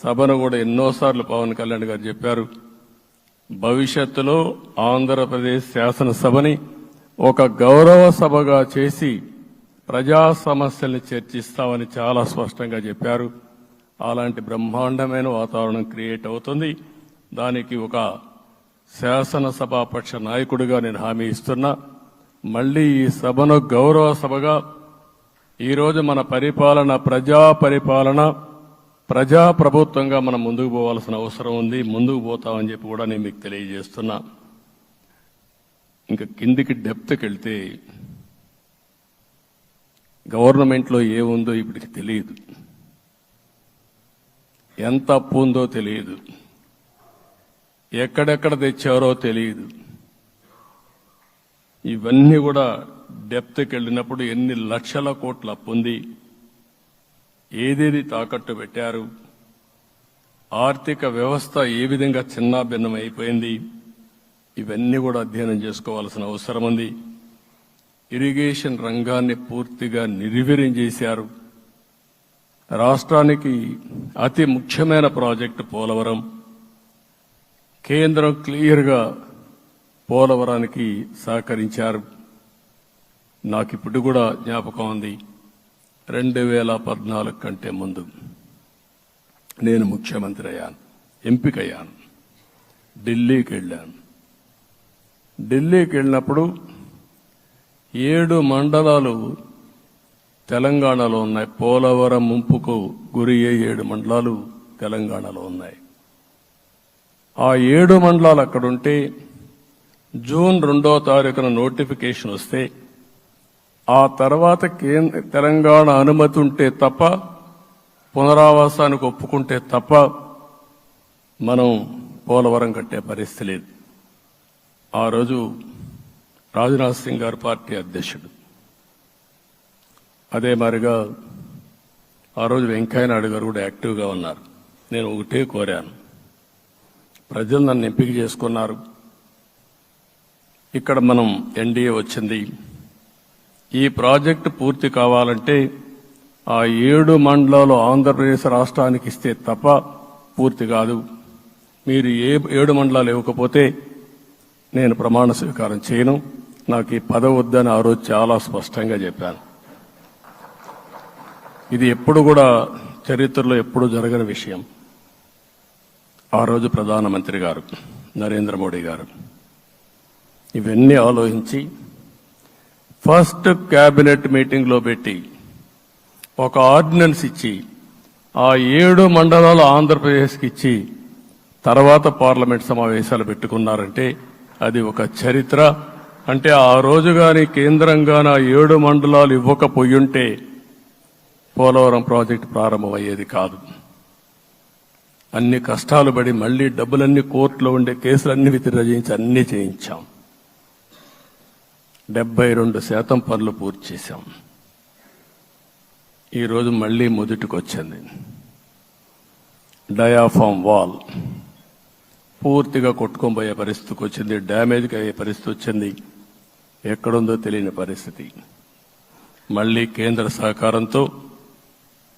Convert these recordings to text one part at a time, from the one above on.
సభను కూడా ఎన్నోసార్లు పవన్ కళ్యాణ్ గారు చెప్పారు. భవిష్యత్తులో ఆంధ్రప్రదేశ్ శాసనసభని ఒక గౌరవ సభగా చేసి ప్రజా సమస్యల్ని చర్చిస్తామని చాలా స్పష్టంగా చెప్పారు. అలాంటి బ్రహ్మాండమైన వాతావరణం క్రియేట్ అవుతుంది. దానికి ఒక శాసనసభాపక్ష నాయకుడిగా నేను హామీ ఇస్తున్నా. మళ్లీ ఈ సభను గౌరవ సభగా ఈరోజు మన పరిపాలన ప్రజా ప్రభుత్వంగా మనం ముందుకు పోవాల్సిన అవసరం ఉంది. ముందుకు పోతామని చెప్పి కూడా నేను మీకు తెలియజేస్తున్నా. ఇంకా కిందికి డెప్త్కి వెళ్తే గవర్నమెంట్లో ఏముందో ఇప్పటికి తెలియదు, ఎంత అప్పు ఉందో తెలియదు, ఎక్కడెక్కడ తెచ్చారో తెలియదు. ఇవన్నీ కూడా డెప్త్కి వెళ్ళినప్పుడు ఎన్ని లక్షల కోట్ల అప్పు ఉంది, ఏదేది తాకట్టు పెట్టారు, ఆర్థిక వ్యవస్థ ఏ విధంగా చిన్నాభిన్నం అయిపోయింది, ఇవన్నీ కూడా అధ్యయనం చేసుకోవాల్సిన అవసరం ఉంది. ఇరిగేషన్ రంగాన్ని పూర్తిగా నిర్వీర్యం చేశారు. రాష్ట్రానికి అతి ముఖ్యమైన ప్రాజెక్టు పోలవరం. కేంద్రం క్లియర్గా పోలవరానికి సహకరించారు. నాకిప్పుడు కూడా జ్ఞాపకం ఉంది, 2014 కంటే ముందు నేను ముఖ్యమంత్రి అయ్యాను, ఎంపికయ్యాను, ఢిల్లీకి వెళ్ళాను. ఢిల్లీకి వెళ్ళినప్పుడు 7 మండలాలు తెలంగాణలో ఉన్నాయి. పోలవరం ముంపుకు గురి అయ్యే 7 మండలాలు తెలంగాణలో ఉన్నాయి. ఆ 7 మండలాలు అక్కడుంటే జూన్ 2వ తారీఖున నోటిఫికేషన్ వస్తే ఆ తర్వాత తెలంగాణ అనుమతి ఉంటే తప్ప, పునరావాసానికి ఒప్పుకుంటే తప్ప మనం పోలవరం కట్టే పరిస్థితి లేదు. ఆ రోజు రాజ్నాథ్ సింగ్ గారు పార్టీ అధ్యక్షుడు, అదే మాదిరిగా ఆ రోజు వెంకయ్యనాయుడు గారు కూడా యాక్టివ్గా ఉన్నారు. నేను ఒకటే కోరాను, ప్రజలు నన్ను ఎంపిక చేసుకున్నారు, ఇక్కడ మనం ఎన్డీఏ వచ్చింది, ఈ ప్రాజెక్టు పూర్తి కావాలంటే ఆ 7 మండలాలు ఆంధ్రప్రదేశ్ రాష్ట్రానికి ఇస్తే తప్ప పూర్తి కాదు. మీరు 7 మండలాలు ఇవ్వకపోతే నేను ప్రమాణ స్వీకారం చేయను, నాకు ఈ పదవి వద్దని ఆ రోజు చాలా స్పష్టంగా చెప్పాను. ఇది ఎప్పుడు కూడా చరిత్రలో ఎప్పుడు జరగని విషయం. ఆ రోజు ప్రధానమంత్రి గారు నరేంద్ర మోడీ గారు ఇవన్నీ ఆలోచించి ఫస్ట్ కేబినెట్ మీటింగ్లో పెట్టి ఒక ఆర్డినెన్స్ ఇచ్చి ఆ 7 మండలాలు ఆంధ్రప్రదేశ్కి ఇచ్చి తర్వాత పార్లమెంట్ సమావేశాలు పెట్టుకున్నారంటే అది ఒక చరిత్ర. అంటే ఆ రోజు గాని కేంద్రంగాన 7 మండలాలు ఇవ్వకపోయుంటే పోలవరం ప్రాజెక్టు ప్రారంభమయ్యేది కాదు. అన్ని కష్టాలు పడి మళ్లీ డబ్బులన్నీ కోర్టులో ఉండే కేసులన్నీ విత్డ్రా చేయించి అన్నీ చేయించాం. 72% పనులు పూర్తి చేశాం. ఈరోజు మళ్లీ మొదటికొచ్చింది. డయాఫామ్ వాల్ పూర్తిగా కొట్టుకోబోయే పరిస్థితికి వచ్చింది, డ్యామేజ్కి అయ్యే పరిస్థితి వచ్చింది, ఎక్కడుందో తెలియని పరిస్థితి. మళ్లీ కేంద్ర సహకారంతో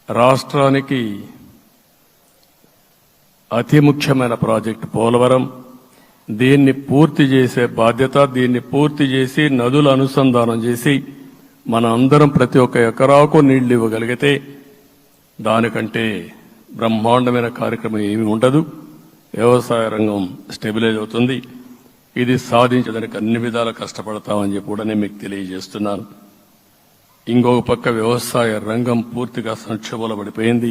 రాష్ట్రానికి అతి ముఖ్యమైన ప్రాజెక్టు పోలవరం, దీన్ని పూర్తి చేసే బాధ్యత, దీన్ని పూర్తి చేసి నదుల అనుసంధానం చేసి మన అందరం ప్రతి ఒక్క ఎకరాకు నీళ్లు ఇవ్వగలిగితే దానికంటే బ్రహ్మాండమైన కార్యక్రమం ఏమీ ఉండదు. వ్యవసాయ రంగం స్టెబిలైజ్ అవుతుంది. ఇది సాధించడానికి అన్ని విధాలా కష్టపడతామని చెప్పి కూడా నేను మీకు తెలియజేస్తున్నాను. ఇంకొక పక్క వ్యవసాయ రంగం పూర్తిగా సంక్షోభంలో పడిపోయింది.